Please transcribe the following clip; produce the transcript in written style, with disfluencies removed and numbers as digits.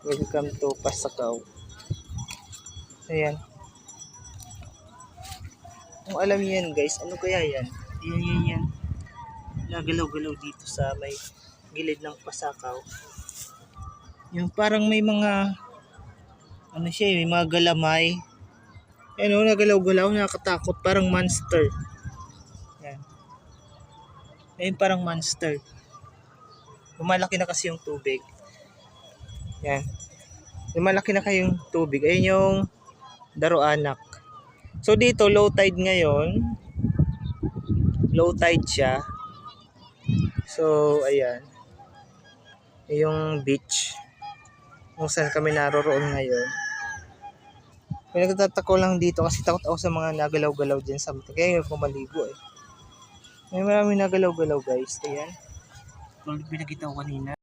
Welcome to Pasakaw. Ayan. Kung alam niyo yan guys, ano kaya yan? Yan. Nagalaw-galaw dito sa may gilid ng Pasakaw. Yung parang may mga ano siya, may mga galamay. Ayan o, nagalaw-galaw, nakakatakot, parang monster. Ayan. Ayan, parang monster. Lumalaki na kasi yung tubig. Ayan. Lumalaki na kayong tubig. Ayan yung Daroanak. So dito, low tide ngayon. Low tide siya. So, ayan. Yung beach. Kung saan kami naroroon ngayon. May nagtatako lang dito kasi takot ako sa mga nagalaw-galaw dyan sa mga. Kaya yung pumaligo eh. May maraming nagalaw-galaw guys. Ayan. Kung pinakita ko kanina.